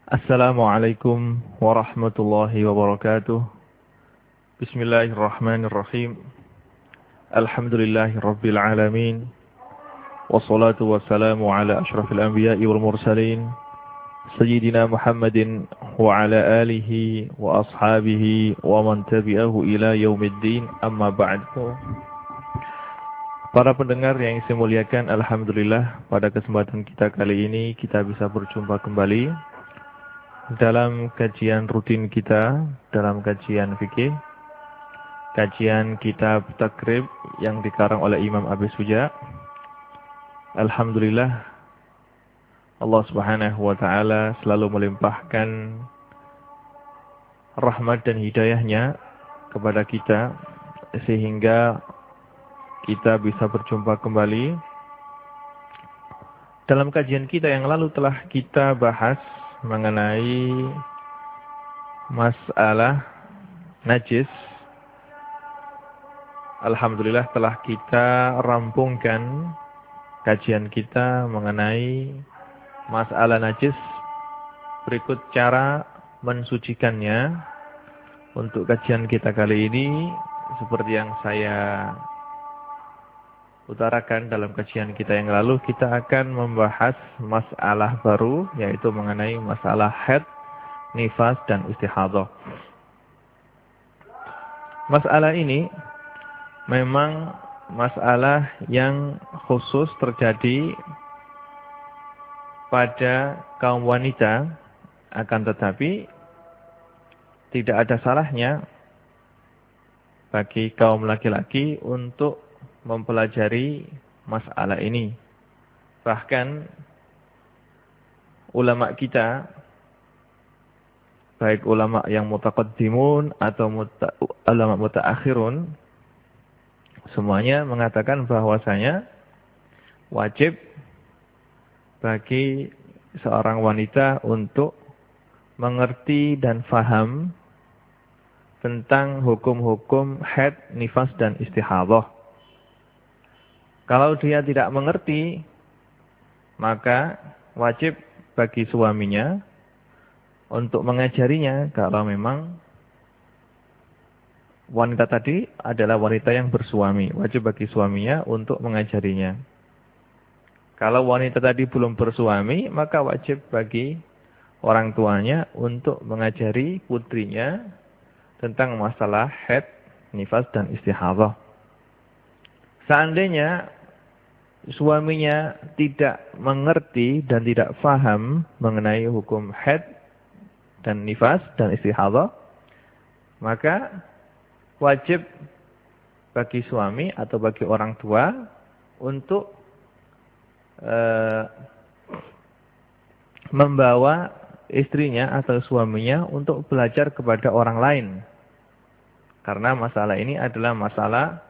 Assalamualaikum warahmatullahi wabarakatuh. Bismillahirrahmanirrahim. Alhamdulillahi rabbil alamin. Wassalatu wassalamu ala ashrafil anbiya'i wal mursalin. Sayyidina Muhammadin wa ala alihi wa ashabihi wa man tabi'ahu ila yaumiddin, amma ba'du. Para pendengar yang saya muliakan, alhamdulillah pada kesempatan kita kali ini kita bisa berjumpa kembali dalam kajian rutin kita, dalam kajian fikih, kajian kitab Takrib yang dikarang oleh Imam Abi Suja. Alhamdulillah, Allah Subhanahu wa Ta'ala selalu melimpahkan rahmat dan hidayahnya kepada kita, sehingga kita bisa berjumpa kembali. Dalam kajian kita yang lalu telah kita bahas mengenai masalah najis. Alhamdulillah telah kita rampungkan kajian kita mengenai masalah najis. Berikut cara mensucikannya. Untuk kajian kita kali ini, seperti yang saya utarakan dalam kajian kita yang lalu, kita akan membahas masalah baru, yaitu mengenai masalah haid, nifas, dan istihadah. Masalah ini memang masalah yang khusus terjadi pada kaum wanita, akan tetapi tidak ada salahnya bagi kaum laki-laki untuk mempelajari masalah ini. Bahkan ulama kita, baik ulama yang mutaqaddimun atau ulama mutaakhirun, semuanya mengatakan bahwasanya wajib bagi seorang wanita untuk mengerti dan faham tentang hukum-hukum haid, nifas, dan istihadah. Kalau dia tidak mengerti, maka wajib bagi suaminya untuk mengajarinya, kalau memang wanita tadi adalah wanita yang bersuami. Wajib bagi suaminya untuk mengajarinya. Kalau wanita tadi belum bersuami, maka wajib bagi orang tuanya untuk mengajari putrinya tentang masalah haid, nifas, dan istihadah. Seandainya suaminya tidak mengerti dan tidak faham mengenai hukum haid dan nifas dan istihadah, maka wajib bagi suami atau bagi orang tua untuk membawa istrinya atau suaminya untuk belajar kepada orang lain. Karena masalah ini adalah masalah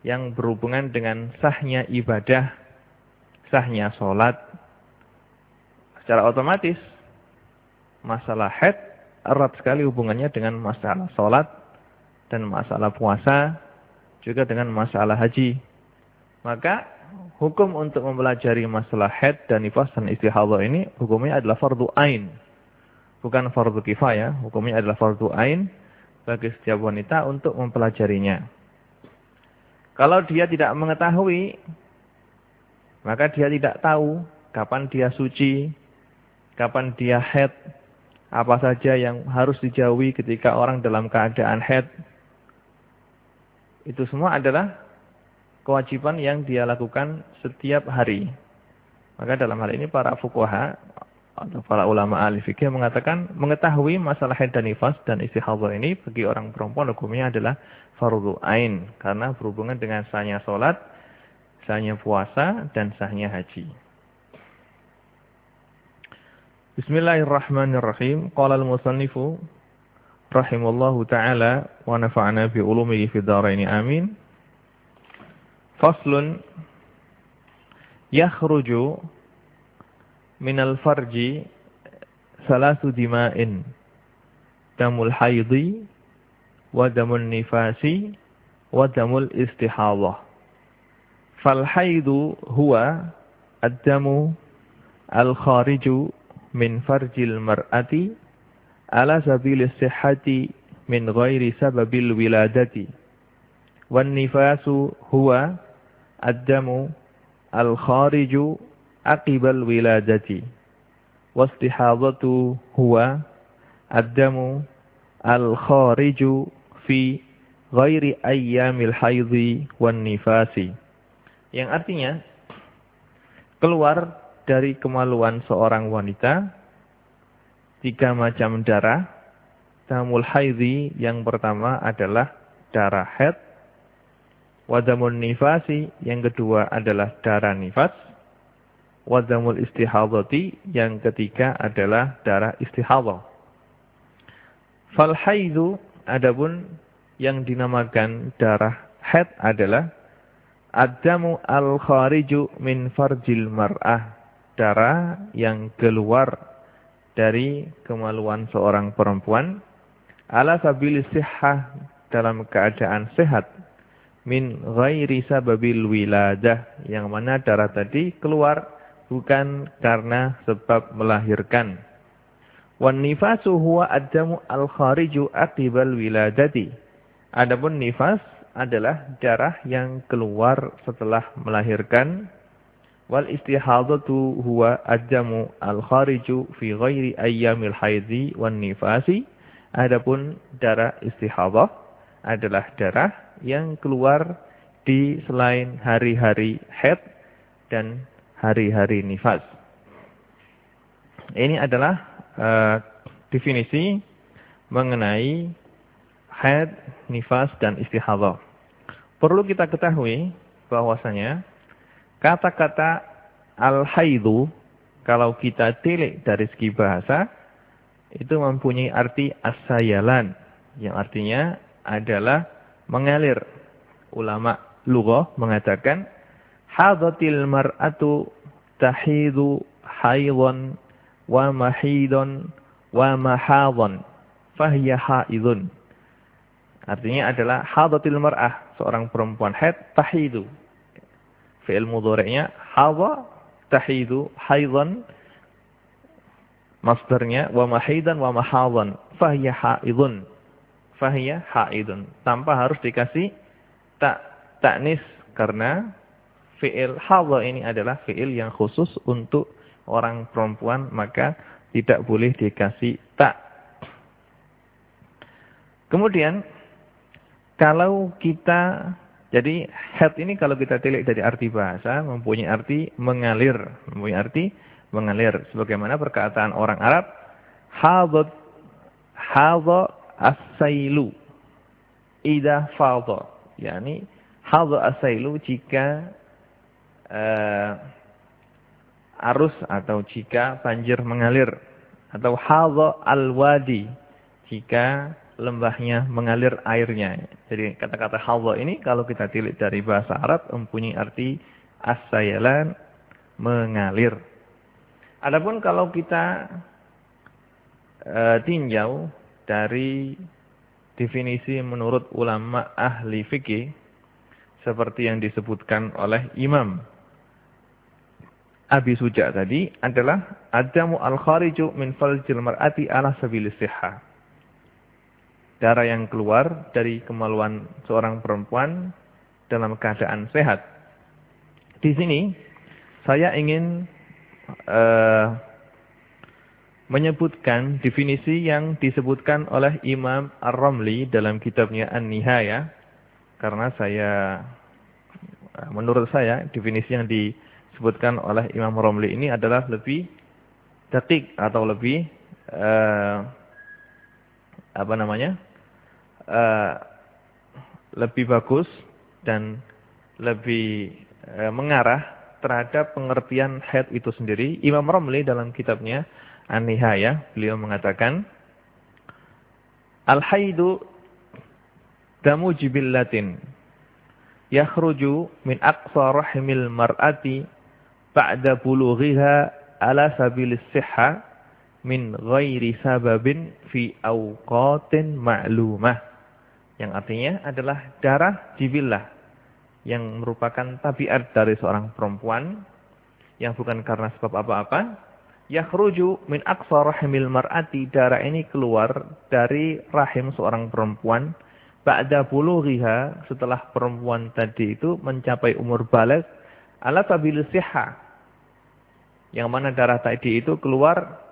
yang berhubungan dengan sahnya ibadah, sahnya sholat. Secara otomatis, masalah haid erat sekali hubungannya dengan masalah sholat dan masalah puasa, juga dengan masalah haji. Maka, hukum untuk mempelajari masalah haid dan nifas dan istihadah ini, hukumnya adalah fardu ain. Bukan fardu kifayah, hukumnya adalah fardu ain bagi setiap wanita untuk mempelajarinya. Kalau dia tidak mengetahui, maka dia tidak tahu kapan dia suci, kapan dia haid, apa saja yang harus dijauhi ketika orang dalam keadaan haid. Itu semua adalah kewajiban yang dia lakukan setiap hari. Maka dalam hal ini para fuqaha atau para ulama ahli fikih mengatakan mengetahui masalah haid dan nifas dan istihadah ini bagi orang perempuan hukumnya adalah fardu ain, karena berhubungan dengan sahnya sholat, sahnya puasa, dan sahnya haji. Bismillahirrahmanirrahim. Qala al-musannifu rahimallahu ta'ala wa nafa'ana bi ulumihi fid dharain amin. Faslun yakhruju minal farji salasu dima'in, damul haidhi wa damul nifasi wa damul istihadah. Fal haidu huwa ad-damu al-khariju min farjil mar'ati ala sabilis sihhati min ghairi sababil wiladati. Wan nifasu huwa ad-damu al-khariju aqibal wiladati. Wastihadatu huwa ad-damu al-khariju fi ghairi ayyamil haidhi wan nifasi. Yang artinya keluar dari kemaluan seorang wanita 3 macam darah. Damul haidhi yang pertama adalah darah haid. Wadamun nifasi yang kedua adalah darah nifas. Wadamul istihadati yang ketiga adalah darah istihadah. Fal haidhu adapun yang dinamakan darah haid adalah ad-damu al-khariju min farjil mar'ah, darah yang keluar dari kemaluan seorang perempuan ala sabilis sihhah dalam keadaan sehat min ghairi sababil wiladah, yang mana darah tadi keluar bukan karena sebab melahirkan. Wan nifasu huwa ad-damu al-khariju aqibal wiladati. Adapun nifas adalah darah yang keluar setelah melahirkan. Wal istihadatu huwa ad-damu al-khariju fi ghairi ayyamil haidhi wan nifasi. Adapun darah istihadah adalah darah yang keluar di selain hari-hari haid dan hari-hari nifas. Ini adalah definisi mengenai haid, nifas, dan istihadah. Perlu kita ketahui bahwasanya kata-kata al-haidu, kalau kita tilik dari segi bahasa, itu mempunyai arti as-sayalan, yang artinya adalah mengalir. Ulama lughah mengatakan, hadatil mar'atu tahidu haidhan wa mahidhan wa mahadhan fahiya haidun. Artinya adalah hadatil mar'ah, seorang perempuan haid, tahidu. Fi'il mudhari'nya hadha tahidu haidhan, masdarnya wa mahidan wa mahadhan fahiya haidun. Fahiya haidun. Tanpa harus dikasih ta'nis, karena fi'il hadha ini adalah fi'il yang khusus untuk orang perempuan, maka tidak boleh dikasih ta. Kemudian kalau kita, jadi haid ini kalau kita tilik dari arti bahasa mempunyai arti mengalir, sebagaimana perkataan orang Arab, hadha as-sailu idza fadha, yakni hadha as-sailu jika arus atau jika banjir mengalir, atau hadha al-wadi jika lembahnya mengalir airnya. Jadi kata-kata hadha ini kalau kita tilik dari bahasa Arab mempunyai arti as-sayalan, mengalir. Adapun kalau kita tinjau dari definisi menurut ulama ahli fikih seperti yang disebutkan oleh Imam Abi Suja tadi, adalah ad-damu al-khariju min farjil mar'ati ala sabilis sihhah. Darah yang keluar dari kemaluan seorang perempuan dalam keadaan sehat. Di sini saya ingin menyebutkan definisi yang disebutkan oleh Imam Ar-Ramli dalam kitabnya An-Nihaya, karena menurut saya definisi yang disebutkan oleh Imam Ar-Ramli ini adalah lebih detik atau lebih lebih bagus dan lebih mengarah terhadap pengertian haid itu sendiri. Imam Ramli dalam kitabnya An-Nihaya, beliau mengatakan, al-haidu damu jibillatin yakhruju min aqsa rahimil mar'ati ba'da bulughiha ala sabilis sihha min ghairi sababin fi awqatin ma'lumah. Yang artinya adalah darah jibillah, yang merupakan tabiat dari seorang perempuan, yang bukan karena sebab apa-apa, yakhruju min aqsa rahimil mar'ati, darah ini keluar dari rahim seorang perempuan ba'da bulughiha, setelah perempuan tadi itu mencapai umur baligh, ala sabil sihha, yang mana darah tadi itu keluar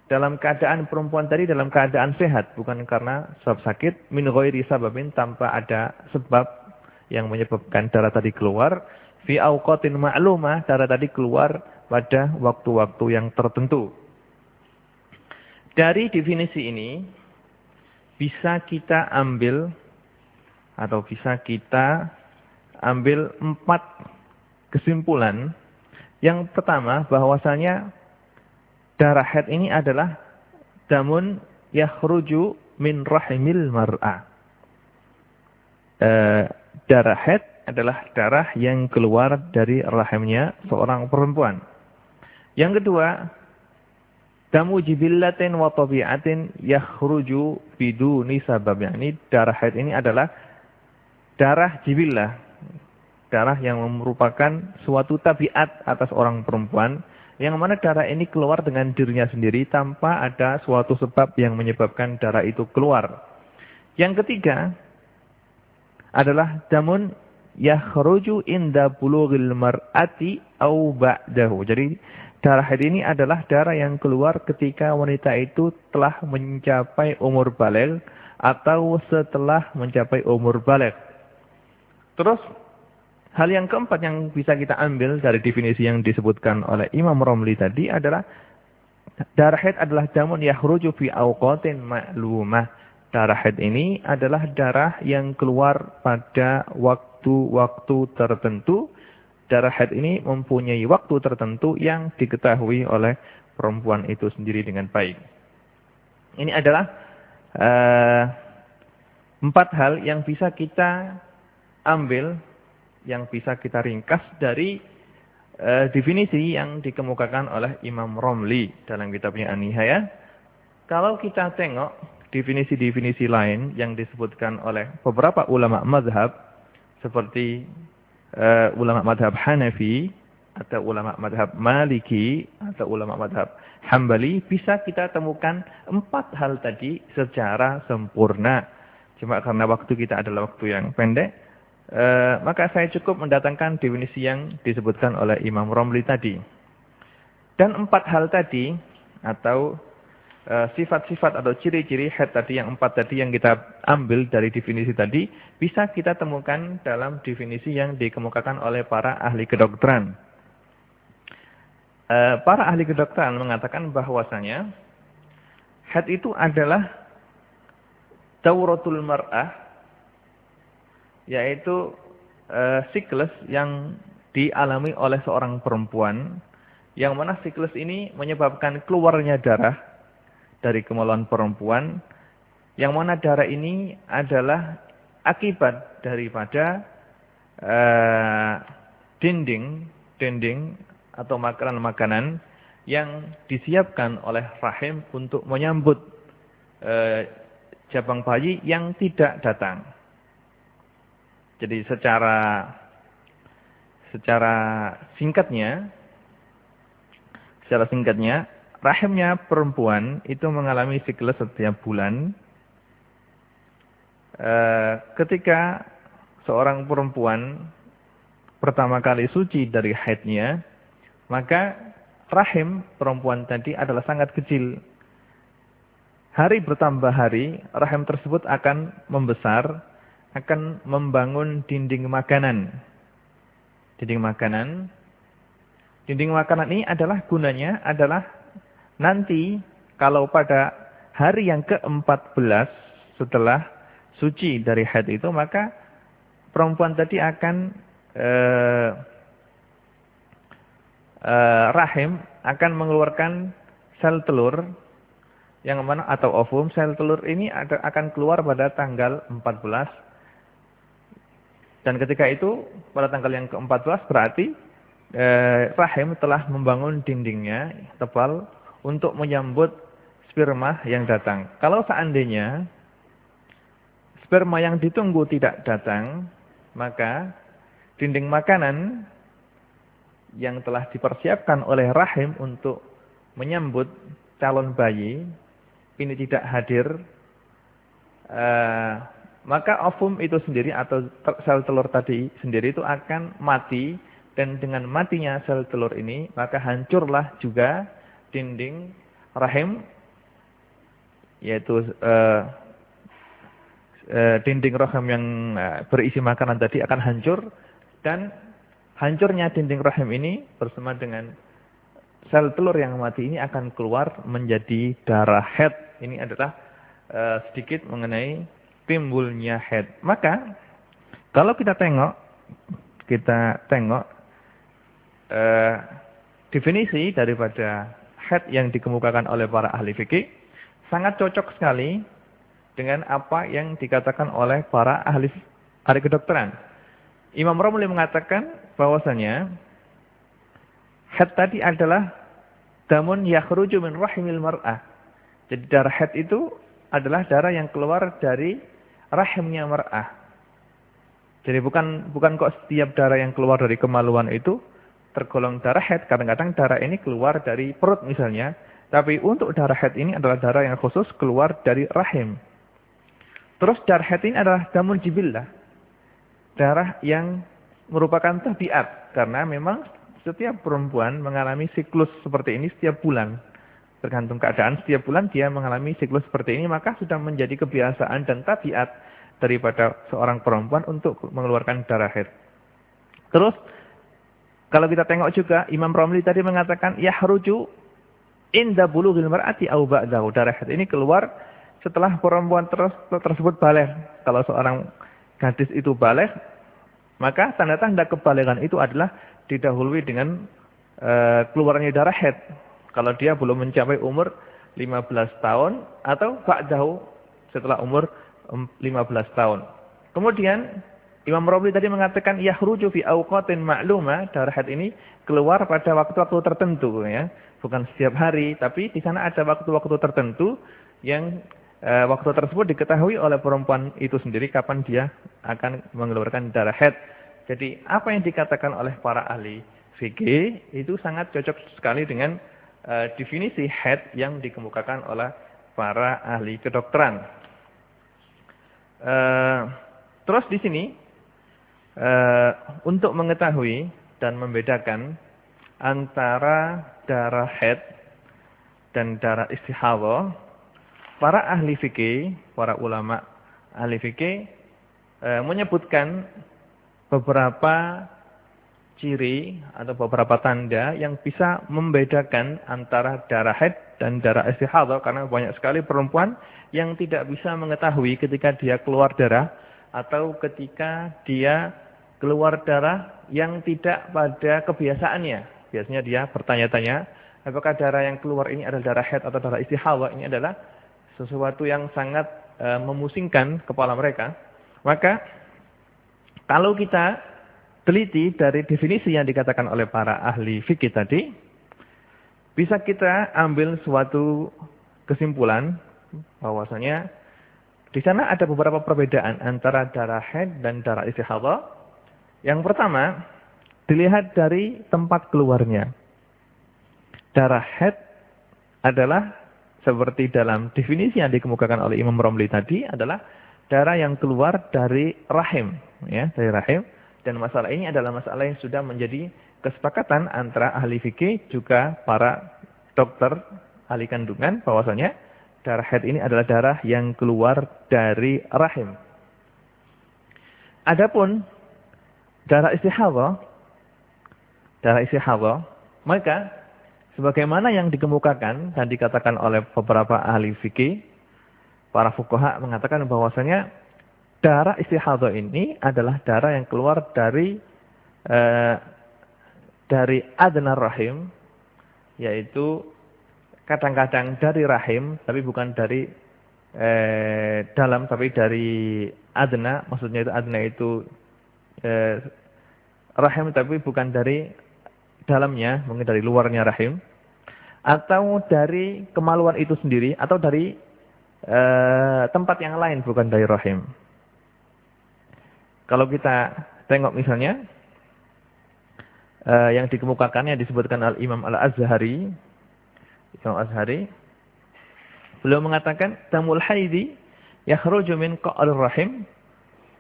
dalam keadaan perempuan tadi dalam keadaan sehat, bukan karena sebab sakit, min ghairi sababin, tanpa ada sebab yang menyebabkan darah tadi keluar, fi awqatin ma'lumah, darah tadi keluar pada waktu-waktu yang tertentu. Dari definisi ini bisa kita ambil atau bisa kita ambil 4 kesimpulan. Yang pertama, bahwasanya darah haid ini adalah damun yakhruju min rahimil mar'ah. Darah haid adalah darah yang keluar dari rahimnya seorang perempuan. Yang kedua, damu jibillatin wa tabi'atin yakhruju biduni sabab. Ini darah haid ini adalah darah jibillah, darah yang merupakan suatu tabiat atas orang perempuan, yang mana darah ini keluar dengan dirinya sendiri tanpa ada suatu sebab yang menyebabkan darah itu keluar. Yang ketiga adalah damun yakhruju inda bulughil mar'ati au ba'dahu. Jadi darah haid ini adalah darah yang keluar ketika wanita itu telah mencapai umur baligh atau setelah mencapai umur baligh. Terus hal yang keempat yang bisa kita ambil dari definisi yang disebutkan oleh Imam Romli tadi adalah darah haid adalah damun yakhruju fi awqatin ma'lumah. Darah haid ini adalah darah yang keluar pada waktu-waktu tertentu. Darah haid ini mempunyai waktu tertentu yang diketahui oleh perempuan itu sendiri dengan baik. Ini adalah 4 hal yang bisa kita ambil, yang bisa kita ringkas dari definisi yang dikemukakan oleh Imam Romli dalam kitabnya An-Nihayah. Kalau kita tengok definisi-definisi lain yang disebutkan oleh beberapa ulama mazhab, seperti ulama mazhab Hanafi, atau ulama mazhab Maliki, atau ulama mazhab Hambali, bisa kita temukan 4 hal tadi secara sempurna. Cuma karena waktu kita adalah waktu yang pendek, maka saya cukup mendatangkan definisi yang disebutkan oleh Imam Romli tadi. Dan 4 hal tadi, atau sifat-sifat atau ciri-ciri haid tadi, yang 4 tadi yang kita ambil dari definisi tadi, bisa kita temukan dalam definisi yang dikemukakan oleh para ahli kedokteran. Para ahli kedokteran mengatakan bahwasanya haid itu adalah dauratul mar'ah, yaitu siklus yang dialami oleh seorang perempuan, yang mana siklus ini menyebabkan keluarnya darah dari kemaluan perempuan, yang mana darah ini adalah akibat daripada dinding atau makanan-makanan yang disiapkan oleh rahim untuk menyambut jabang bayi yang tidak datang. Jadi secara singkatnya, rahimnya perempuan itu mengalami siklus setiap bulan. Ketika seorang perempuan pertama kali suci dari haidnya, maka rahim perempuan tadi adalah sangat kecil. Hari bertambah hari, rahim tersebut akan membesar, akan membangun dinding makanan. Dinding makanan ini adalah gunanya adalah nanti kalau pada hari yang ke-14 setelah suci dari haid itu, maka perempuan tadi akan rahim akan mengeluarkan sel telur yang mana, atau ovum. Sel telur ini akan keluar pada tanggal 14. Dan ketika itu, pada tanggal yang ke-14 berarti rahim telah membangun dindingnya tebal untuk menyambut sperma yang datang. Kalau seandainya sperma yang ditunggu tidak datang, maka dinding makanan yang telah dipersiapkan oleh rahim untuk menyambut calon bayi ini tidak hadir, maka ovum itu sendiri atau sel telur tadi sendiri itu akan mati, dan dengan matinya sel telur ini maka hancurlah juga dinding rahim, yaitu dinding rahim yang berisi makanan tadi akan hancur, dan hancurnya dinding rahim ini bersama dengan sel telur yang mati ini akan keluar menjadi darah haid. Ini adalah sedikit mengenai timbulnya haid. Maka kalau kita tengok definisi daripada haid yang dikemukakan oleh para ahli fikih sangat cocok sekali dengan apa yang dikatakan oleh para ahli kedokteran. Imam Romli mengatakan bahwasanya haid tadi adalah damun yakhruju min rahimil mar'ah. Jadi darah haid itu adalah darah yang keluar dari rahimnya mar'ah. Jadi bukan kok setiap darah yang keluar dari kemaluan itu tergolong darah haid. Kadang-kadang darah ini keluar dari perut misalnya, tapi untuk darah haid ini adalah darah yang khusus keluar dari rahim. Terus darah haid ini adalah damun jibillah, darah yang merupakan tabiat, karena memang setiap perempuan mengalami siklus seperti ini setiap bulan. Tergantung keadaan, setiap bulan dia mengalami siklus seperti ini, maka sudah menjadi kebiasaan dan tabiat daripada seorang perempuan untuk mengeluarkan darah haid. Terus kalau kita tengok juga Imam Romli tadi mengatakan yahruju inda bulughil mar'ati aw ba'dahu. Darah haid ini keluar setelah perempuan tersebut baligh. Kalau seorang gadis itu baligh, maka tanda-tanda kebalighan itu adalah didahului dengan keluarnya darah haid. Kalau dia belum mencapai umur 15 tahun atau ba'dahu setelah umur 15 tahun. Kemudian Imam Romli tadi mengatakan yahruju fi awqatin ma'lumah, darah haid ini keluar pada waktu-waktu tertentu ya. Bukan setiap hari, tapi di sana ada waktu-waktu tertentu yang waktu tersebut diketahui oleh perempuan itu sendiri kapan dia akan mengeluarkan darah haid. Jadi apa yang dikatakan oleh para ahli fikih itu sangat cocok sekali dengan definisi haid yang dikemukakan oleh para ahli kedokteran. Terus di sini untuk mengetahui dan membedakan antara darah haid dan darah istihadah, para ahli fikih, para ulama ahli fikih menyebutkan beberapa ciri atau beberapa tanda yang bisa membedakan antara darah haid dan darah istihadah, karena banyak sekali perempuan yang tidak bisa mengetahui ketika dia keluar darah atau ketika dia keluar darah yang tidak pada kebiasaannya. Biasanya dia bertanya-tanya, apakah darah yang keluar ini adalah darah haid atau darah istihadah? Ini adalah sesuatu yang sangat memusingkan kepala mereka. Maka kalau kita teliti dari definisi yang dikatakan oleh para ahli fikih tadi, bisa kita ambil suatu kesimpulan bahwasanya di sana ada beberapa perbedaan antara darah haid dan darah istihadah. Yang pertama, dilihat dari tempat keluarnya. Darah haid adalah seperti dalam definisi yang dikemukakan oleh Imam Romli tadi adalah darah yang keluar dari rahim, ya, dari rahim. Dan masalah ini adalah masalah yang sudah menjadi kesepakatan antara ahli fikih juga para dokter ahli kandungan bahwasanya darah haid ini adalah darah yang keluar dari rahim. Adapun darah istihadah, maka sebagaimana yang dikemukakan dan dikatakan oleh beberapa ahli fikih, para fuqaha mengatakan bahwasanya darah istihadah ini adalah darah yang keluar dari adna rahim, yaitu kadang-kadang dari rahim, tapi bukan dari dalam, tapi dari adna. Maksudnya itu adna itu rahim, tapi bukan dari dalamnya, mungkin dari luarnya rahim, atau dari kemaluan itu sendiri, atau dari tempat yang lain bukan dari rahim. Kalau kita tengok misalnya yang dikemukakannya disebutkan Al-Imam Al-Azhari. Imam Azhari beliau mengatakan damul haidi yakhruju min qa'rir rahim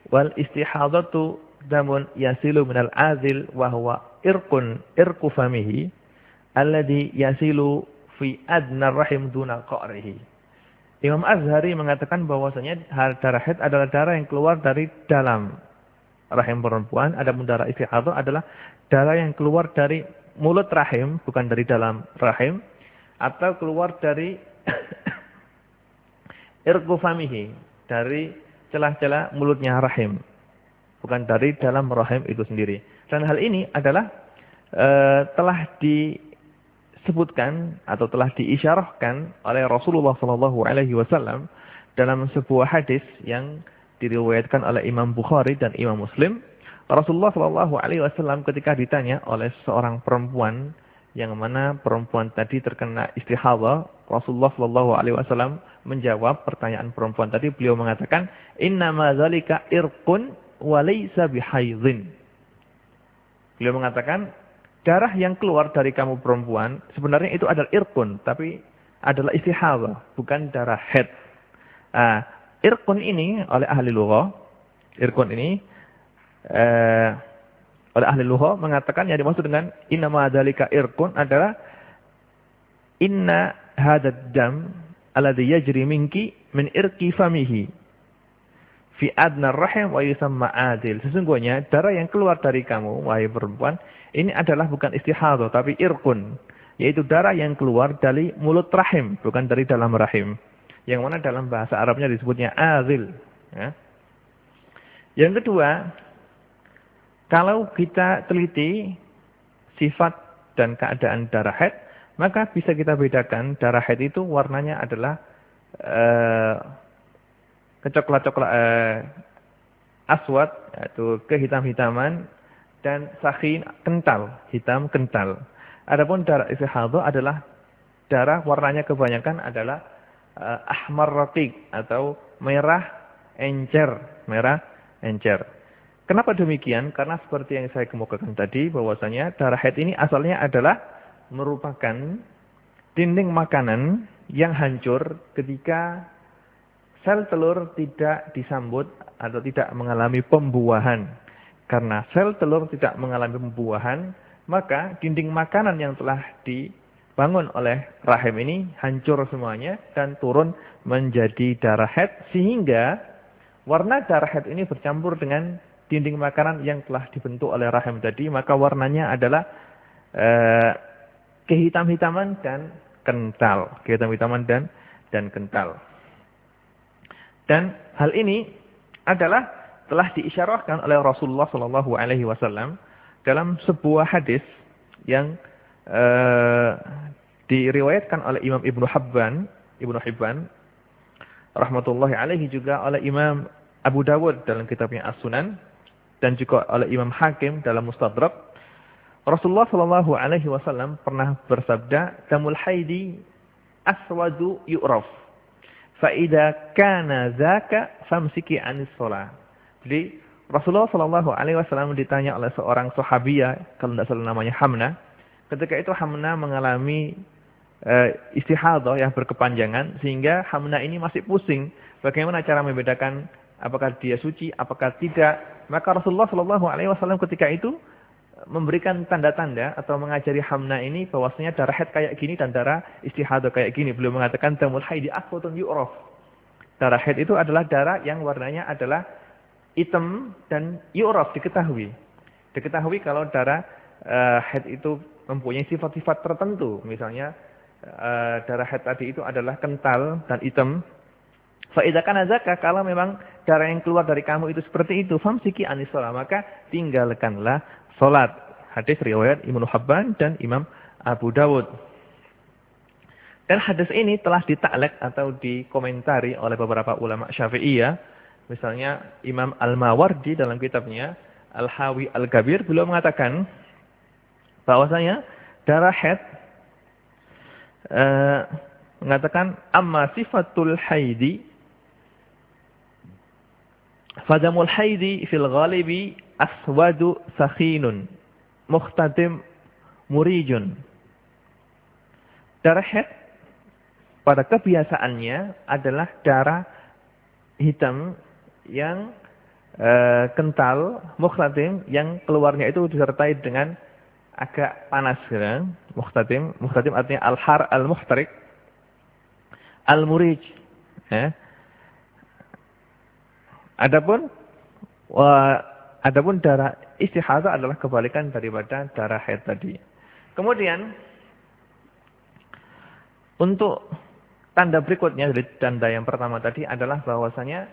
wal istihadatu damun yasilu minal azil wa huwa irqu famihi alladhi yasilu fi adna rahim duna qa'rihi. Imam Azhari mengatakan bahwasanya darah haid adalah darah yang keluar dari dalam rahim perempuan, adapun darah istihadah adalah darah yang keluar dari mulut rahim, bukan dari dalam rahim, atau keluar dari irqu famihi, dari celah-celah mulutnya rahim, bukan dari dalam rahim itu sendiri. Dan hal ini adalah telah disebutkan atau telah diisyarahkan oleh Rasulullah SAW dalam sebuah hadis yang diriwayatkan oleh Imam Bukhari dan Imam Muslim. Rasulullah SAW ketika ditanya oleh seorang perempuan yang mana perempuan tadi terkena istihadah, Rasulullah SAW menjawab pertanyaan perempuan tadi. Beliau mengatakan, innama dzalika irqun wa laysa bihaidhin. Beliau mengatakan, darah yang keluar dari kamu perempuan sebenarnya itu adalah irqun, tapi adalah istihadah, bukan darah haid. Irqun ini oleh ahli lughah, irqun ini oleh ahli lughah mengatakan yang dimaksud dengan innama dzalika irqun adalah inna hadzal dam alladhi yajri minki min irqi famihi fi adna rahim wa yusamma adil. Sesungguhnya darah yang keluar dari kamu wahai perempuan ini adalah bukan istihadah tapi irqun, yaitu darah yang keluar dari mulut rahim, bukan dari dalam rahim. Yang mana dalam bahasa Arabnya disebutnya azil. Ya. Yang kedua, kalau kita teliti sifat dan keadaan darah haid, maka bisa kita bedakan darah haid itu warnanya adalah kecoklat-coklat aswad, yaitu kehitam-hitaman, dan sakhin kental, hitam kental. Adapun darah istihadah adalah darah warnanya kebanyakan adalah ahmar raqiq atau merah encer, merah encer. Kenapa demikian? Karena seperti yang saya kemukakan tadi bahwasanya darah haid ini asalnya adalah merupakan dinding makanan yang hancur ketika sel telur tidak disambut atau tidak mengalami pembuahan. Karena sel telur tidak mengalami pembuahan, maka dinding makanan yang telah dibangun oleh rahim ini hancur semuanya dan turun menjadi darah haid, sehingga warna darah haid ini bercampur dengan dinding makanan yang telah dibentuk oleh rahim tadi, maka warnanya adalah kehitam-hitaman dan kental, kehitam-hitaman dan kental. Dan hal ini adalah telah diisyarahkan oleh Rasulullah SAW dalam sebuah hadis yang diriwayatkan oleh Imam Ibnu Hibban rahmatullahi alaihi, juga oleh Imam Abu Dawud dalam kitabnya As-Sunan, dan juga oleh Imam Hakim dalam Mustadrak. Rasulullah SAW pernah bersabda, damul haidi aswadu yu'raf, fa idza kana dzaka famsiki 'anis shalah. Jadi Rasulullah SAW ditanya oleh seorang sahabiah, kalau tidak salah namanya Hamna. Ketika itu Hamna mengalami istihadah yang berkepanjangan, sehingga Hamna ini masih pusing bagaimana cara membedakan apakah dia suci, apakah tidak. Maka Rasulullah SAW ketika itu memberikan tanda-tanda atau mengajari Hamna ini bahwasanya darah haid kayak gini dan darah istihadah kayak gini. Beliau mengatakan damul haidi aswadun yu'raf. Darah haid itu adalah darah yang warnanya adalah hitam dan yu'raf, diketahui. Diketahui kalau darah haid itu mempunyai sifat-sifat tertentu. Misalnya darah haid tadi itu adalah kental dan hitam. Fa idza kana dzaka, kalau memang darah yang keluar dari kamu itu seperti itu, famsiki anis shalah, maka tinggalkanlah salat. Hadis riwayat Ibnu Hibban dan Imam Abu Dawud. Dan hadis ini telah ditaklek atau dikomentari oleh beberapa ulama Syafi'iyah. Misalnya Imam Al-Mawardi dalam kitabnya Al-Hawi Al-Kabir, beliau mengatakan bahwasanya darah haid mengatakan amma sifatul haidi fadamul haidi fil ghalibi aswadu sakhinun mukhtatim murijun. Darah haid pada kebiasaannya adalah darah hitam yang kental, mukhtatim, yang keluarnya itu disertai dengan agak panas. Ya. Mukhtatim artinya al-har al-muhtarik, al-murij. Ya. Adapun darah istihadah adalah kebalikan daripada darah haid tadi. Kemudian untuk tanda berikutnya dari tanda yang pertama tadi adalah bahwasanya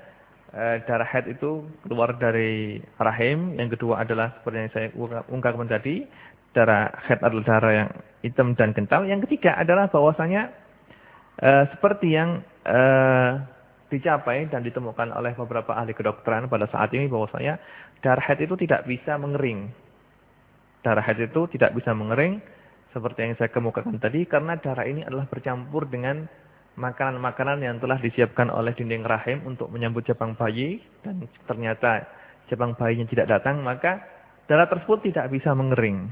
darah haid itu keluar dari rahim. Yang kedua adalah seperti yang saya ungkapkan tadi, darah haid adalah darah yang hitam dan kental. Yang ketiga adalah bahwasanya seperti yang dicapai dan ditemukan oleh beberapa ahli kedokteran pada saat ini, bahwasanya darah haid itu tidak bisa mengering. Darah haid itu tidak bisa mengering seperti yang saya kemukakan tadi, karena darah ini adalah bercampur dengan makanan-makanan yang telah disiapkan oleh dinding rahim untuk menyambut jabang bayi, dan ternyata jabang bayinya tidak datang, maka darah tersebut tidak bisa mengering.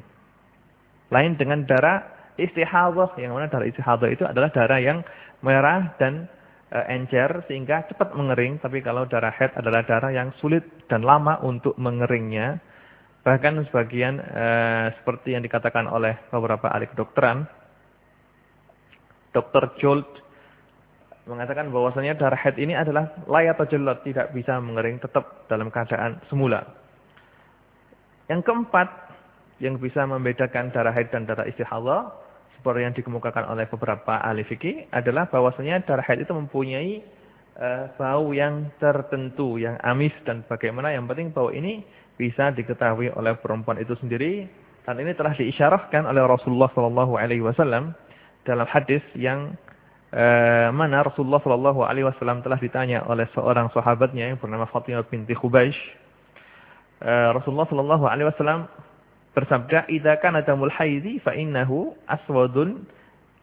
Lain dengan darah istihadah, yang mana darah istihadah itu adalah darah yang merah dan encer sehingga cepat mengering. Tapi kalau darah haid adalah darah yang sulit dan lama untuk mengeringnya. Bahkan sebagian seperti yang dikatakan oleh beberapa ahli kedokteran, Dr. Jolt mengatakan bahwasanya darah haid ini adalah layatajallat, tidak bisa mengering, tetap dalam keadaan semula. Yang keempat yang bisa membedakan darah haid dan darah istihadah, seperti yang dikemukakan oleh beberapa ahli fikih, adalah bahwasanya darah haid itu mempunyai bau yang tertentu, yang amis, dan bagaimana yang penting bau ini bisa diketahui oleh perempuan itu sendiri, dan ini telah diisyarahkan oleh Rasulullah SAW dalam hadis yang mana Rasulullah SAW telah ditanya oleh seorang sahabatnya yang bernama Fatimah binti Khubaysh. Rasulullah SAW bersabda, "Idza kana damul haidzi fa innahu aswadun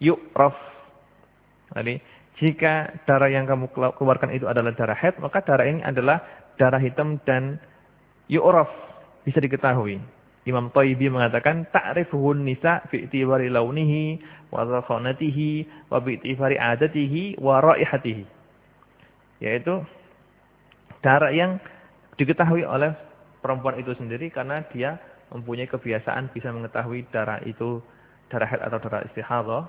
yu'raf." Jadi, jika darah yang kamu keluarkan itu adalah darah haid, maka darah ini adalah darah hitam dan yu'raf, bisa diketahui. Imam Thayyibi mengatakan, ta'rifuhun nisa fi i'tibari launihi wa zakhanatihi wa bi i'tibari adatihi wa raihatihi. Yaitu darah yang diketahui oleh perempuan itu sendiri karena dia mempunyai kebiasaan bisa mengetahui darah itu darah haid atau darah istihadah.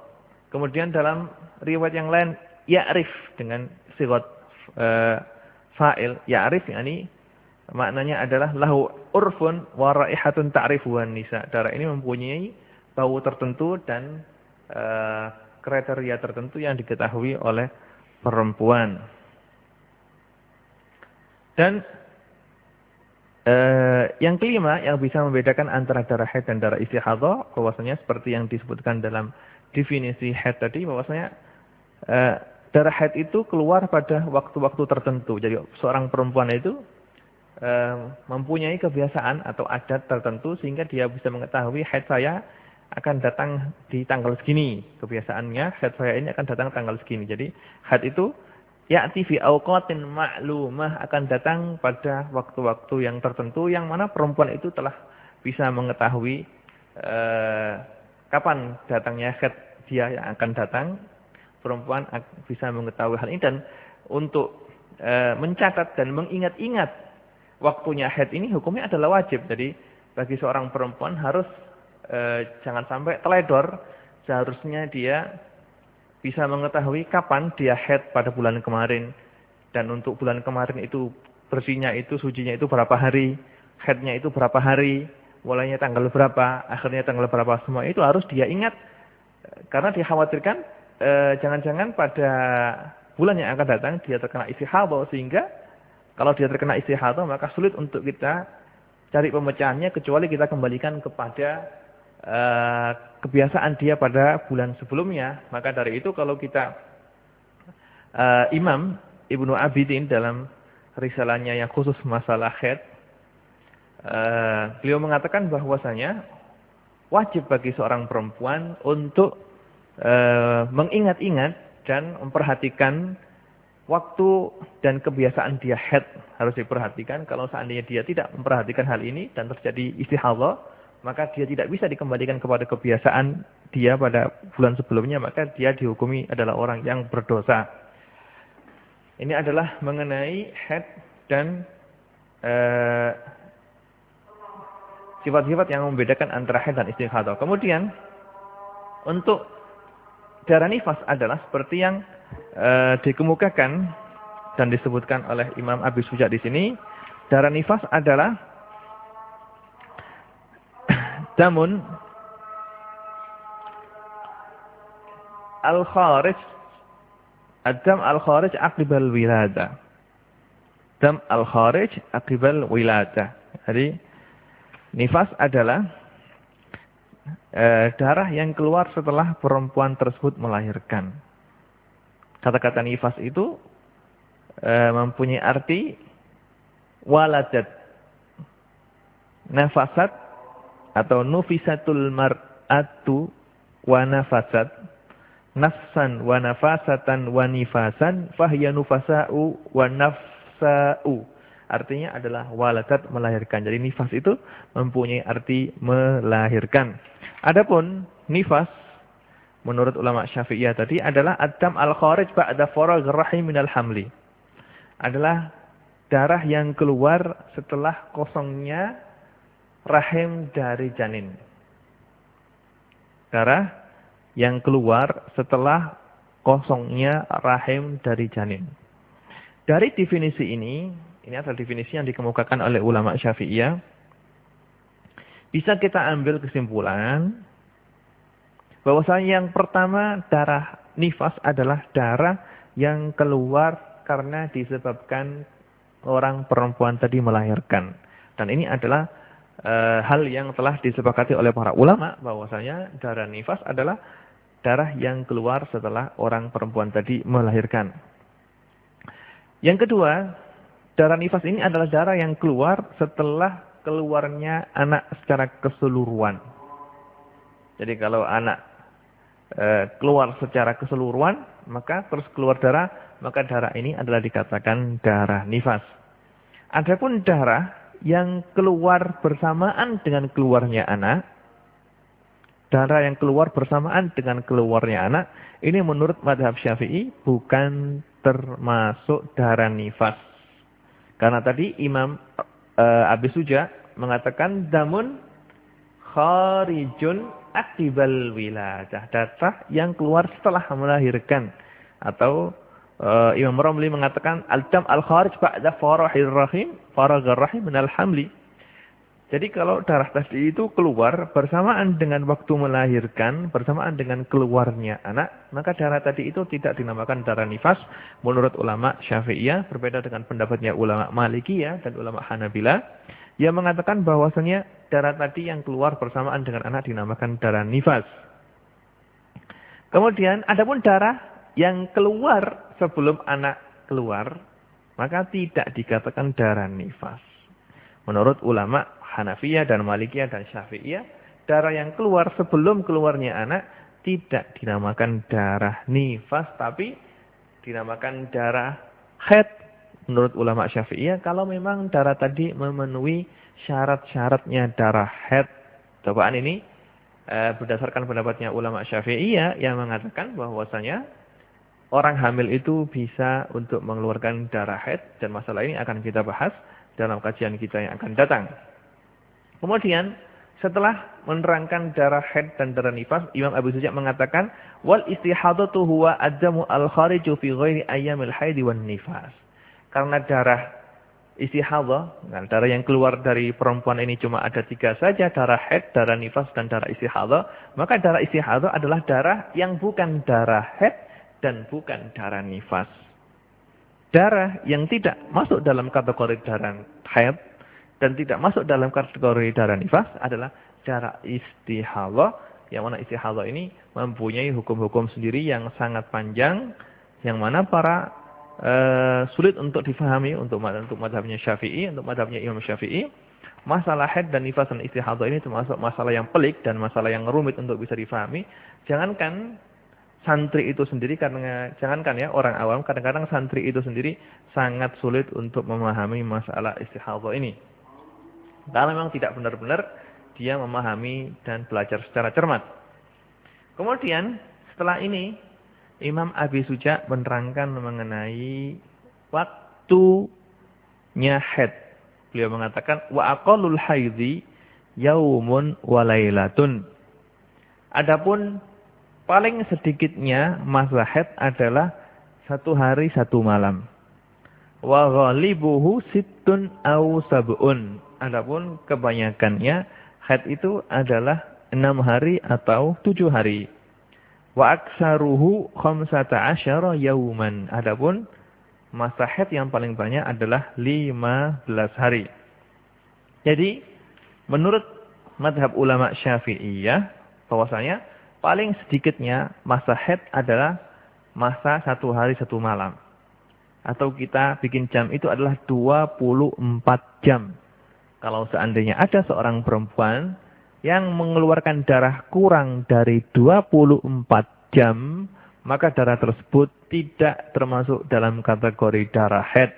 Kemudian dalam riwayat yang lain, ya'rif dengan sigat fa'il, ya'rif yakni maknanya adalah lahu urfun wa raihatun ta'rifuhan nisa. Darah ini mempunyai bau tertentu dan kriteria tertentu yang diketahui oleh perempuan. Dan yang kelima yang bisa membedakan antara darah haid dan darah istihadah, bahwasanya seperti yang disebutkan dalam definisi haid tadi, bahwasanya darah haid itu keluar pada waktu-waktu tertentu. Jadi seorang perempuan itu mempunyai kebiasaan atau adat tertentu sehingga dia bisa mengetahui haid saya akan datang di tanggal segini. Kebiasaannya haid saya ini akan datang tanggal segini. Jadi haid itu ya'ti fi awqatin ma'lumah, akan datang pada waktu-waktu yang tertentu yang mana perempuan itu telah bisa mengetahui kapan datangnya haid dia yang akan datang. Perempuan bisa mengetahui hal ini, dan untuk mencatat dan mengingat-ingat waktunya haid ini hukumnya adalah wajib. Jadi bagi seorang perempuan harus jangan sampai teledor. Seharusnya dia bisa mengetahui kapan dia haid pada bulan kemarin. Dan untuk bulan kemarin itu bersihnya itu, sucinya itu berapa hari, haidnya itu berapa hari, mulainya tanggal berapa, akhirnya tanggal berapa, semua itu harus dia ingat. Karena dikhawatirkan jangan-jangan pada bulan yang akan datang dia terkena istihadah, sehingga kalau dia terkena istihadah maka sulit untuk kita cari pemecahannya kecuali kita kembalikan kepada kebiasaan dia pada bulan sebelumnya. Maka dari itu kalau kita Imam Ibnu Abidin dalam risalahnya yang khusus masalah haid, beliau mengatakan bahwasanya wajib bagi seorang perempuan untuk mengingat-ingat dan memperhatikan waktu dan kebiasaan dia haid, harus diperhatikan. Kalau seandainya dia tidak memperhatikan hal ini dan terjadi istihadah, maka dia tidak bisa dikembalikan kepada kebiasaan dia pada bulan sebelumnya, maka dia dihukumi adalah orang yang berdosa. Ini adalah mengenai haid dan sifat-sifat yang membedakan antara haid dan istihadah. Kemudian untuk darah nifas adalah seperti yang dikemukakan dan disebutkan oleh Imam Abi Suja di sini. Darah nifas adalah damun al-kharij, ad-dam al-kharij aqibal wilada. Dam al-kharij aqibal wilada. Jadi nifas adalah darah yang keluar setelah perempuan tersebut melahirkan. Kata-kata nifas itu mempunyai arti waladat, nafasat atau nufisatul mar'atu wa nafasat, nafsan wa nafasatan wa nifasan fahiya nufasa'u wa nafsa'u. Artinya adalah waladat, melahirkan. Jadi nifas itu mempunyai arti melahirkan. Adapun nifas menurut ulama Syafi'iyah tadi adalah ad-dam al-kharij ba'da faragh rahim minal hamli. Adalah darah yang keluar setelah kosongnya rahim dari janin. Darah yang keluar setelah kosongnya rahim dari janin. Dari definisi ini adalah definisi yang dikemukakan oleh ulama Syafi'iyah. Bisa kita ambil kesimpulan bahwasanya yang pertama, darah nifas adalah darah yang keluar karena disebabkan orang perempuan tadi melahirkan. Dan ini adalah hal yang telah disepakati oleh para ulama bahwasanya darah nifas adalah darah yang keluar setelah orang perempuan tadi melahirkan. Yang kedua, darah nifas ini adalah darah yang keluar setelah keluarnya anak secara keseluruhan. Jadi kalau anak keluar secara keseluruhan, maka terus keluar darah, maka darah ini adalah dikatakan darah nifas. Adapun darah yang keluar bersamaan dengan keluarnya anak, darah yang keluar bersamaan dengan keluarnya anak, ini menurut mazhab Syafi'i bukan termasuk darah nifas. Karena tadi Imam Abi Suja mengatakan damun kharijun aqibal wiladah, darah yang keluar setelah melahirkan. Atau Imam Romli mengatakan al-dam al-kharij ba'da farahir rahim, faraghar rahim minal hamli. Jadi kalau darah tadi itu keluar bersamaan dengan waktu melahirkan, bersamaan dengan keluarnya anak, maka darah tadi itu tidak dinamakan darah nifas menurut ulama Syafi'iyah, berbeda dengan pendapatnya ulama Malikiyah dan ulama Hanabilah yang mengatakan bahwasanya darah tadi yang keluar bersamaan dengan anak dinamakan darah nifas. Kemudian adapun darah yang keluar sebelum anak keluar, maka tidak dikatakan darah nifas. Menurut ulama Hanafiyah dan Malikiyah dan Syafi'iyah, darah yang keluar sebelum keluarnya anak tidak dinamakan darah nifas, tapi dinamakan darah haid. Menurut ulama Syafi'iyah, kalau memang darah tadi memenuhi syarat-syaratnya darah haid. Cobaan ini berdasarkan pendapatnya ulama Syafi'iyah yang mengatakan bahwasanya orang hamil itu bisa untuk mengeluarkan darah haid, dan masalah ini akan kita bahas dalam kajian kita yang akan datang. Kemudian setelah menerangkan darah haid dan darah nifas, Imam Abu Suja mengatakan wal istihadatu huwa ad-damu al-khariju fi ghairi ayyamil haid wan nifas. Karena darah istihadah, darah yang keluar dari perempuan ini cuma ada 3 saja, darah haid, darah nifas dan darah istihadah, maka darah istihadah adalah darah yang bukan darah haid dan bukan darah nifas. Darah yang tidak masuk dalam kategori darah haid dan tidak masuk dalam kategori darah nifas adalah darah istihadah, yang mana istihadah ini mempunyai hukum-hukum sendiri yang sangat panjang, yang mana para sulit untuk difahami untuk mazhabnya Syafi'i, untuk mazhabnya Imam Syafi'i. Masalah haid dan nifas dan istihadah ini termasuk masalah yang pelik dan masalah yang rumit untuk bisa difahami. Jangankan santri itu sendiri, karena jangankan ya orang awam, kadang-kadang santri itu sendiri sangat sulit untuk memahami masalah istihadah ini. Kalau memang tidak benar-benar dia memahami dan belajar secara cermat. Kemudian setelah ini Imam Abi Suja menerangkan mengenai waktunya haid. Beliau mengatakan wa aqallul haidhi yaumun wa lailatun. Adapun paling sedikitnya masa haid adalah 1 hari 1 malam. Wa ghalibuhu sittun aw sab'un. Adapun kebanyakannya haid itu adalah 6 hari atau 7 hari. Wa aksaruhu 15 yauman. Adapun masa haid yang paling banyak adalah 15 hari. Jadi menurut madhab ulama Syafi'iyah bahwasanya paling sedikitnya masa haid adalah masa 1 hari 1 malam. Atau kita bikin jam itu adalah 24 jam. Kalau seandainya ada seorang perempuan yang mengeluarkan darah kurang dari 24 jam, maka darah tersebut tidak termasuk dalam kategori darah haid.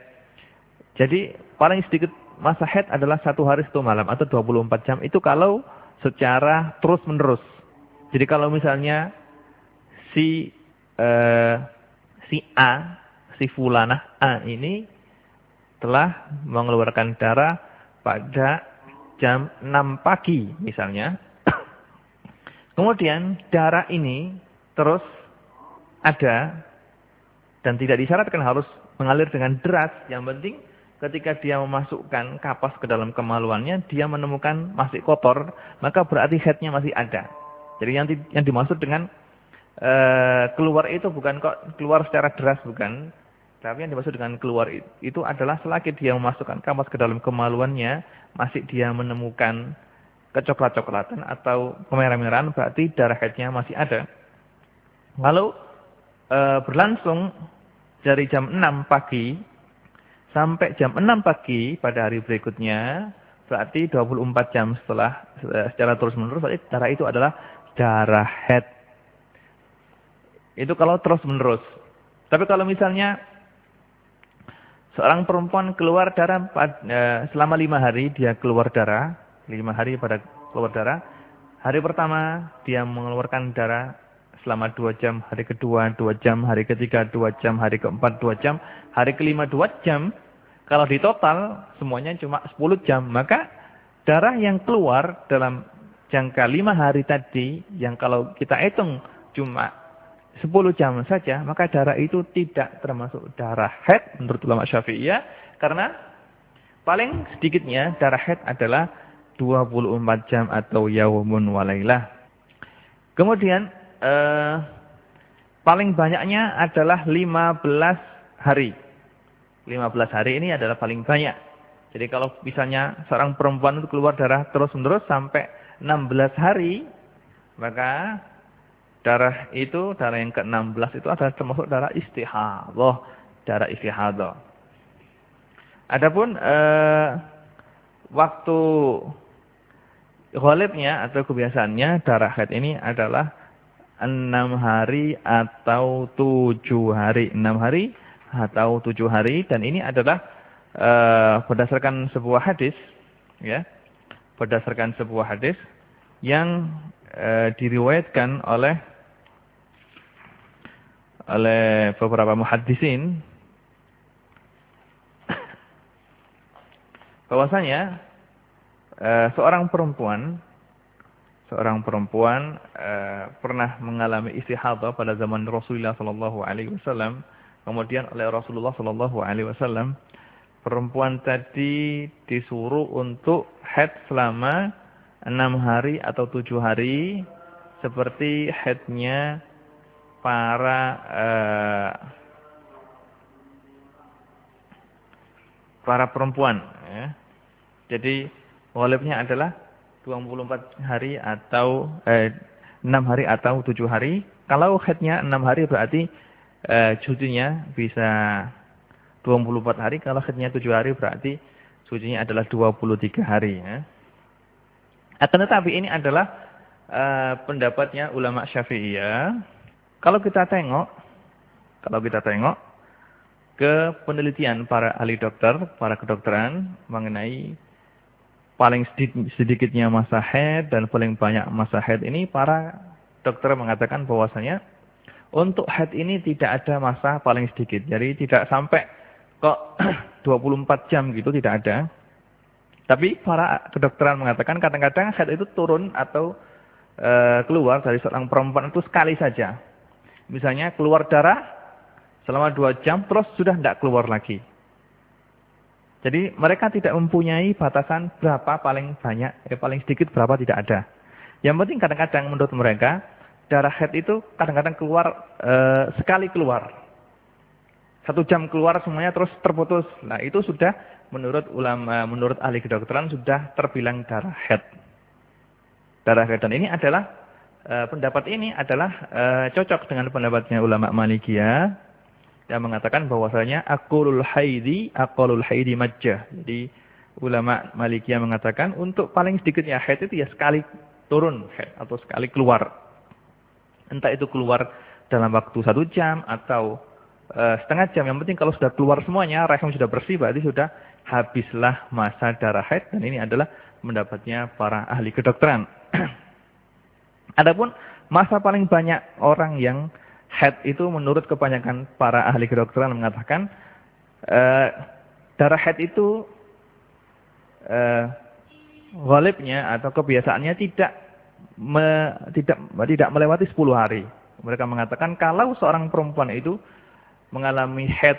Jadi paling sedikit masa haid adalah 1 hari 1 malam atau 24 jam. Itu kalau secara terus menerus. Jadi kalau misalnya si A, si fulanah A ini telah mengeluarkan darah pada jam 6 pagi misalnya. Kemudian darah ini terus ada dan tidak disyaratkan harus mengalir dengan deras. Yang penting ketika dia memasukkan kapas ke dalam kemaluannya, dia menemukan masih kotor, maka berarti haidnya masih ada. Jadi yang dimaksud dengan keluar itu bukan kok keluar secara deras, bukan. Tapi yang dimaksud dengan keluar itu adalah selagi dia memasukkan kapas ke dalam kemaluannya, masih dia menemukan kecoklat-coklatan atau kemerah-merahan, berarti darah haidnya masih ada. Kalau berlangsung dari jam 6 pagi sampai jam 6 pagi pada hari berikutnya, berarti 24 jam secara terus-menerus, berarti darah itu adalah darah haid. Itu kalau terus-menerus. Tapi kalau misalnya seorang perempuan keluar darah selama 5 hari, dia keluar darah, 5 hari pada keluar darah. Hari pertama dia mengeluarkan darah selama 2 jam, hari kedua 2 jam, hari ketiga 2 jam, hari keempat 2 jam, hari kelima 2 jam. Kalau di total semuanya cuma 10 jam, maka darah yang keluar dalam jangka 5 hari tadi, yang kalau kita hitung cuma 10 jam saja, maka darah itu tidak termasuk darah haid menurut ulama Syafi'iyah, karena paling sedikitnya darah haid adalah 24 jam atau yaumun walailah. Kemudian paling banyaknya adalah 15 hari. 15 hari ini adalah paling banyak. Jadi kalau misalnya seorang perempuan itu keluar darah terus-menerus sampai 16 hari, maka darah yang ke-16 itu adalah termasuk darah istihadhah, darah istihadhah. Adapun waktu ghalibnya atau kebiasaannya darah haid ini adalah 6 hari atau 7 hari. 6 hari atau 7 hari, dan ini adalah berdasarkan sebuah hadis, ya. Berdasarkan sebuah hadis yang diriwayatkan oleh beberapa muhaddisin, bahwasanya seorang perempuan pernah mengalami istihadhah pada zaman Rasulullah sallallahu alaihi wasallam. Kemudian oleh Rasulullah sallallahu alaihi wasallam, perempuan tadi disuruh untuk haid selama 6 hari atau 7 hari seperti haidnya para perempuan, ya. Jadi ghalibnya adalah 24 hari atau 6 hari atau 7 hari. Kalau haidnya 6 hari berarti cucinya bisa 24 hari. Kalau haidnya 7 hari berarti cucinya adalah 23 hari, ya. Akan tetapi ini adalah pendapatnya ulama Syafi'iyah. Kalau kita tengok ke penelitian para ahli dokter, para kedokteran mengenai paling sedikitnya masa haid dan paling banyak masa haid ini, para dokter mengatakan bahwasanya untuk haid ini tidak ada masa paling sedikit. Jadi tidak sampai kok 24 jam gitu, tidak ada. Tapi para kedokteran mengatakan kadang-kadang haid itu turun atau keluar dari seorang perempuan itu sekali saja. Misalnya keluar darah selama 2 jam terus sudah tidak keluar lagi. Jadi mereka tidak mempunyai batasan berapa paling banyak, paling sedikit berapa, tidak ada. Yang penting kadang-kadang menurut mereka darah haid itu kadang-kadang keluar sekali keluar. 1 jam keluar semuanya terus terputus. Nah itu sudah menurut ulama, menurut ahli kedokteran sudah terbilang darah haid. Darah haid, dan ini adalah pendapat ini adalah cocok dengan pendapatnya ulama Malikiyah yang mengatakan bahwasanya aqallul haidi majjah. Jadi ulama Malikiyah mengatakan untuk paling sedikitnya haid itu ya sekali turun haid atau sekali keluar. Entah itu keluar dalam waktu 1 jam atau setengah jam. Yang penting kalau sudah keluar semuanya, rahim sudah bersih, berarti sudah habislah masa darah haid, dan ini adalah pendapatnya para ahli kedokteran. Adapun masa paling banyak orang yang haid itu menurut kebanyakan para ahli kedokteran mengatakan darah haid itu ghalibnya atau kebiasaannya tidak melewati 10 hari. Mereka mengatakan kalau seorang perempuan itu mengalami haid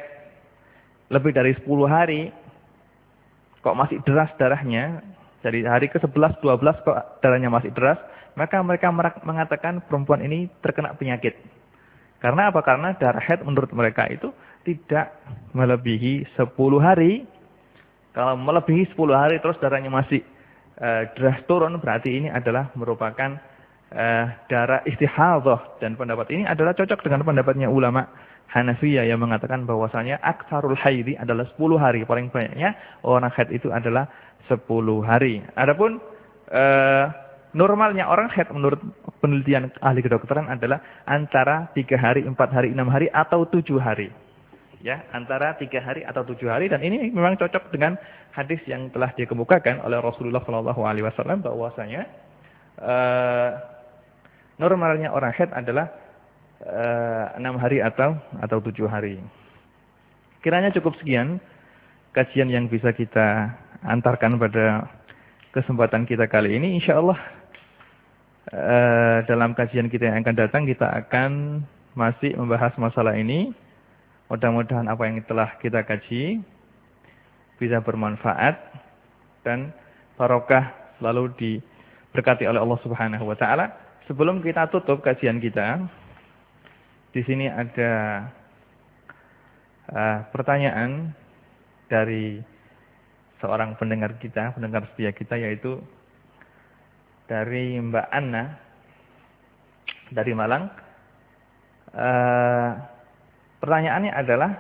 lebih dari 10 hari kok masih deras darahnya, dari hari ke-11, 12 kok darahnya masih deras, maka mereka mengatakan perempuan ini terkena penyakit. Karena apa? Karena darah haid menurut mereka itu tidak melebihi 10 hari. Kalau melebihi 10 hari terus darahnya masih deras turun, berarti ini adalah merupakan darah istihadhah. Dan pendapat ini adalah cocok dengan pendapatnya ulama Hanafiyah yang mengatakan bahwasanya aktsarul haidi adalah 10 hari. Paling banyaknya orang haid itu adalah 10 hari. Adapun normalnya orang haid menurut penelitian ahli kedokteran adalah antara 3 hari, 4 hari, 6 hari, atau 7 hari. Ya, antara 3 hari atau 7 hari, dan ini memang cocok dengan hadis yang telah dikemukakan oleh Rasulullah SAW bahwasanya normalnya orang haid adalah 6 hari atau 7 hari. Kiranya cukup sekian kajian yang bisa kita antarkan pada kesempatan kita kali ini. Insyaallah dalam kajian kita yang akan datang kita akan masih membahas masalah ini. Mudah-mudahan apa yang telah kita kaji bisa bermanfaat dan barokah selalu diberkati oleh Allah Subhanahu wa taala. Sebelum kita tutup kajian kita, di sini ada pertanyaan dari seorang pendengar kita, pendengar setia kita, yaitu dari Mbak Anna dari Malang. Pertanyaannya adalah,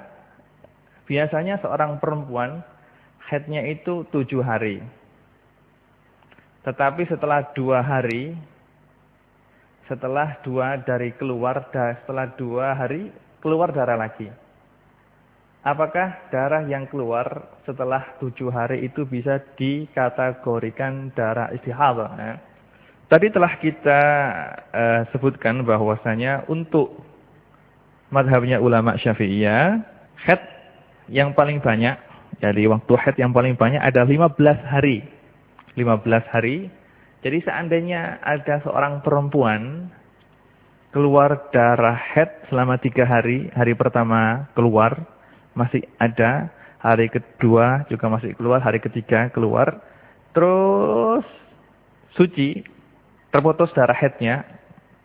biasanya seorang perempuan haidnya itu 7 hari. Tetapi setelah 2 hari, setelah 2 hari keluar darah lagi. Apakah darah yang keluar setelah 7 hari itu bisa dikategorikan darah istihadhah? Tadi telah kita sebutkan bahwasanya untuk mazhabnya ulama Syafi'iyah, haid yang paling banyak, jadi waktu haid yang paling banyak ada 15 hari. 15 hari. Jadi seandainya ada seorang perempuan keluar darah haid selama 3 hari, hari pertama keluar, masih ada, hari kedua juga masih keluar, hari ketiga keluar, terus suci, terputus darah haidnya.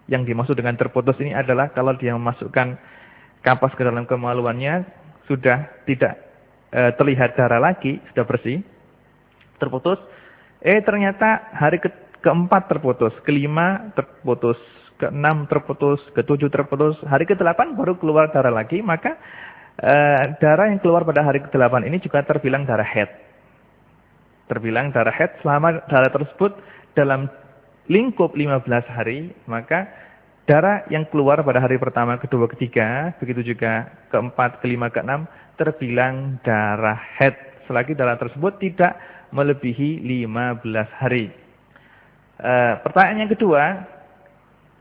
Yang dimaksud dengan terputus ini adalah kalau dia memasukkan kapas ke dalam kemaluannya, sudah tidak terlihat darah lagi, sudah bersih, terputus. Ternyata hari keempat terputus, kelima terputus, keenam terputus, ketujuh terputus, hari ke-8 baru keluar darah lagi, maka darah yang keluar pada hari ke-8 ini juga terbilang darah haid. Terbilang darah haid selama darah tersebut dalam lingkup 15 hari, maka darah yang keluar pada hari pertama, kedua, ketiga, begitu juga keempat, kelima, keenam, terbilang darah haid selagi darah tersebut tidak melebihi 15 hari. Pertanyaan yang kedua,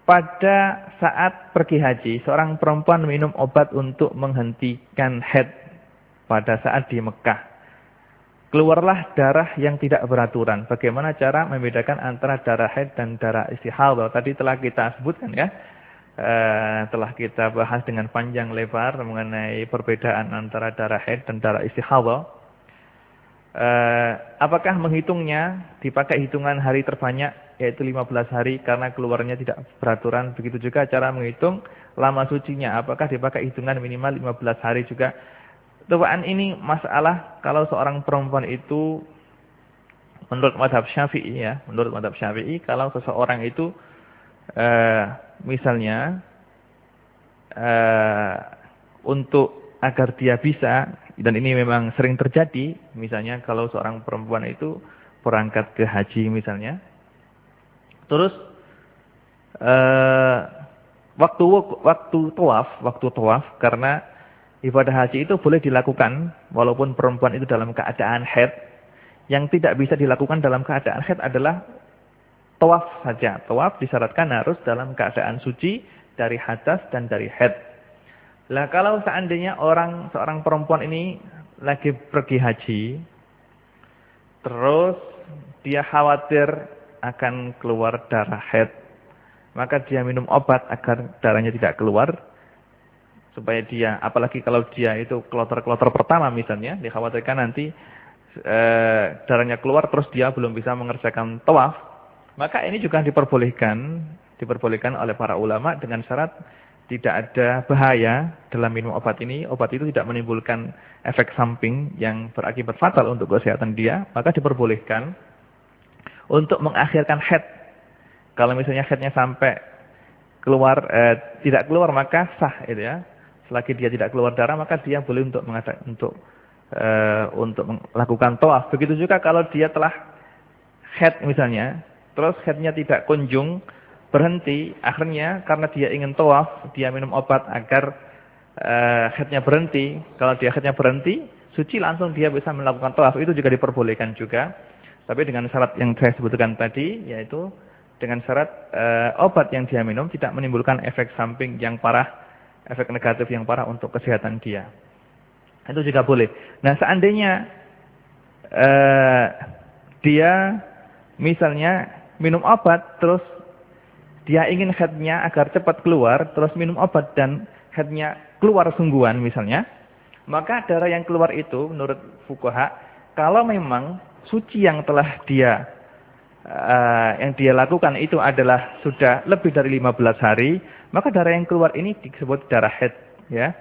pada saat pergi haji, seorang perempuan minum obat untuk menghentikan haid pada saat di Mekah. Keluarlah darah yang tidak beraturan. Bagaimana cara membedakan antara darah haid dan darah istihadah? Tadi telah kita sebutkan ya. Telah kita bahas dengan panjang lebar mengenai perbedaan antara darah haid dan darah istihadah. Apakah menghitungnya dipakai hitungan hari terbanyak yaitu 15 hari karena keluarnya tidak beraturan? Begitu juga cara menghitung lama sucinya. Apakah dipakai hitungan minimal 15 hari juga? Tewaan ini masalah kalau seorang perempuan itu menurut mazhab Syafi'i ya, menurut mazhab Syafi'i kalau seseorang itu misalnya untuk agar dia bisa, dan ini memang sering terjadi, misalnya kalau seorang perempuan itu berangkat ke haji misalnya, terus waktu tawaf karena ibadah haji itu boleh dilakukan walaupun perempuan itu dalam keadaan haid. Yang tidak bisa dilakukan dalam keadaan haid adalah tawaf saja. Tawaf disyaratkan harus dalam keadaan suci dari hadas dan dari haid. Lah kalau seandainya seorang perempuan ini lagi pergi haji, terus dia khawatir akan keluar darah haid, maka dia minum obat agar darahnya tidak keluar. Supaya dia, apalagi kalau dia itu kloter-kloter pertama misalnya, dikhawatirkan nanti darahnya keluar terus dia belum bisa mengerjakan tawaf, maka ini juga diperbolehkan oleh para ulama dengan syarat tidak ada bahaya dalam minum obat ini. Obat itu tidak menimbulkan efek samping yang berakibat fatal untuk kesehatan dia, maka diperbolehkan untuk mengakhirkan haid. Kalau misalnya haidnya sampai keluar tidak keluar maka sah itu ya. Selagi dia tidak keluar darah maka dia boleh untuk melakukan tawaf. Begitu juga kalau dia telah haid misalnya, terus haidnya tidak kunjung berhenti, akhirnya karena dia ingin tawaf, dia minum obat agar haidnya berhenti. Kalau dia haidnya berhenti, suci langsung dia bisa melakukan tawaf. Itu juga diperbolehkan juga. Tapi dengan syarat yang saya sebutkan tadi, yaitu dengan syarat obat yang dia minum tidak menimbulkan efek samping yang parah, efek negatif yang parah untuk kesehatan dia. Itu juga boleh. Nah, seandainya dia misalnya minum obat, terus dia ingin haidnya agar cepat keluar, terus minum obat dan haidnya keluar sungguhan misalnya, maka darah yang keluar itu menurut fuqaha, kalau memang suci yang telah dia lakukan itu adalah sudah lebih dari 15 hari, maka darah yang keluar ini disebut darah haid ya.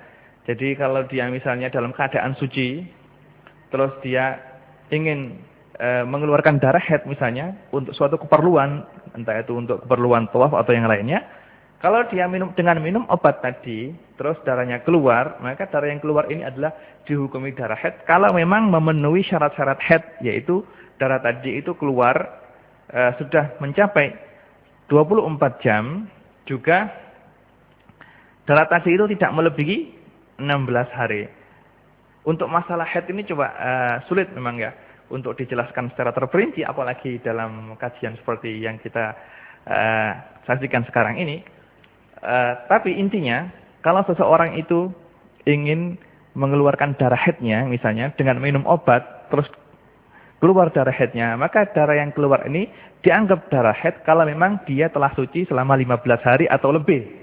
Jadi kalau dia misalnya dalam keadaan suci, terus dia ingin mengeluarkan darah haid misalnya untuk suatu keperluan, entah itu untuk keperluan tawaf atau yang lainnya, kalau dia dengan minum obat tadi, terus darahnya keluar, maka darah yang keluar ini adalah dihukumi darah haid kalau memang memenuhi syarat-syarat haid, yaitu darah tadi itu keluar sudah mencapai 24 jam, juga darah tadi itu tidak melebihi 16 hari. Untuk masalah haid ini coba sulit memang ya untuk dijelaskan secara terperinci, apalagi dalam kajian seperti yang kita saksikan sekarang ini. Tapi intinya, kalau seseorang itu ingin mengeluarkan darah haidnya misalnya dengan minum obat, terus keluar darah haidnya, maka darah yang keluar ini dianggap darah haid kalau memang dia telah suci selama 15 hari atau lebih.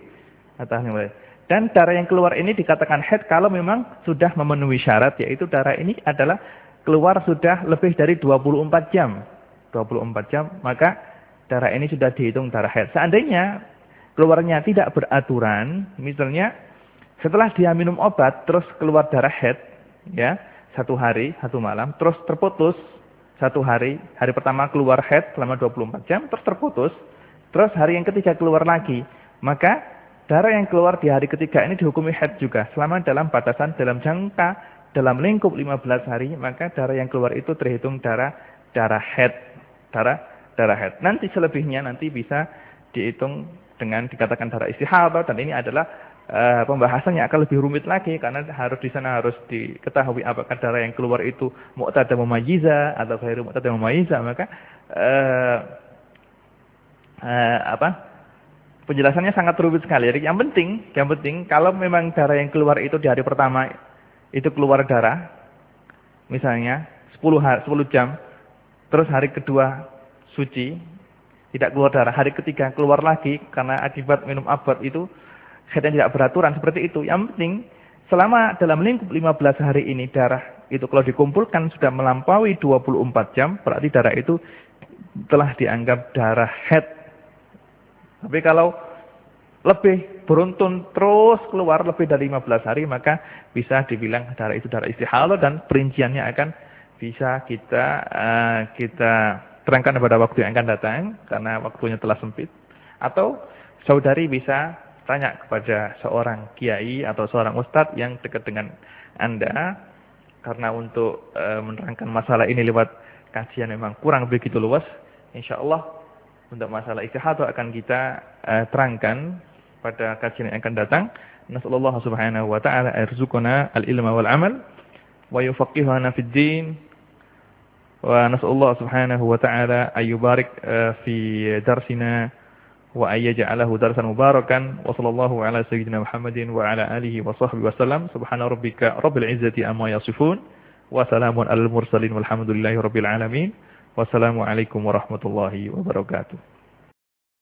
Dan darah yang keluar ini dikatakan haid kalau memang sudah memenuhi syarat, yaitu darah ini adalah keluar sudah lebih dari 24 jam. 24 jam, maka darah ini sudah dihitung darah haid. Seandainya keluarnya tidak beraturan, misalnya setelah dia minum obat terus keluar darah haid, ya, 1 hari, 1 malam, terus terputus 1 hari, hari pertama keluar haid selama 24 jam, terus terputus, terus hari yang ketiga keluar lagi, maka darah yang keluar di hari ketiga ini dihukumi haid juga, selama dalam batasan, dalam jangka, dalam lingkup 15 hari, maka darah yang keluar itu terhitung darah haid, darah haid. Nanti selebihnya nanti bisa dihitung dengan dikatakan darah istihadah, dan ini adalah pembahasannya akan lebih rumit lagi karena di sana harus diketahui apakah darah yang keluar itu mu'tada mumayyiza atau ghairu mu'tada mumayyiza, maka penjelasannya sangat rumit sekali. Jadi yang penting kalau memang darah yang keluar itu di hari pertama itu keluar darah misalnya 10 jam, terus hari kedua suci tidak keluar darah, hari ketiga keluar lagi karena akibat minum abad itu haid yang tidak beraturan seperti itu. Yang penting selama dalam lingkup 15 hari ini darah itu kalau dikumpulkan sudah melampaui 24 jam, berarti darah itu telah dianggap darah haid. Tapi kalau lebih beruntun terus keluar lebih dari 15 hari, maka bisa dibilang darah itu darah istihadah dan perinciannya akan bisa kita terangkan pada waktu yang akan datang karena waktunya telah sempit. Atau saudari bisa tanya kepada seorang kiai atau seorang ustadz yang dekat dengan Anda, karena untuk menerangkan masalah ini lewat kajian memang kurang begitu luas. Insyaallah untuk masalah istihadah akan kita terangkan pada kajian yang akan datang. Nasallallahu subhanahu wa ta'ala arzuqana al-ilma wal amal wa yufaqihana fid din. Wa nasallallahu subhanahu wa ta'ala ayyubarik fi darsina wa ayyaj'alahu darsan mubarakan. Wa sallallahu ala sayyidina Muhammadin wa ala alihi wa sahbihi wasallam. Subhana rabbika rabbil izzati amma yasifun wa salamun alal mursalin walhamdulillahi rabbil alamin. Wassalamualaikum warahmatullahi wabarakatuh.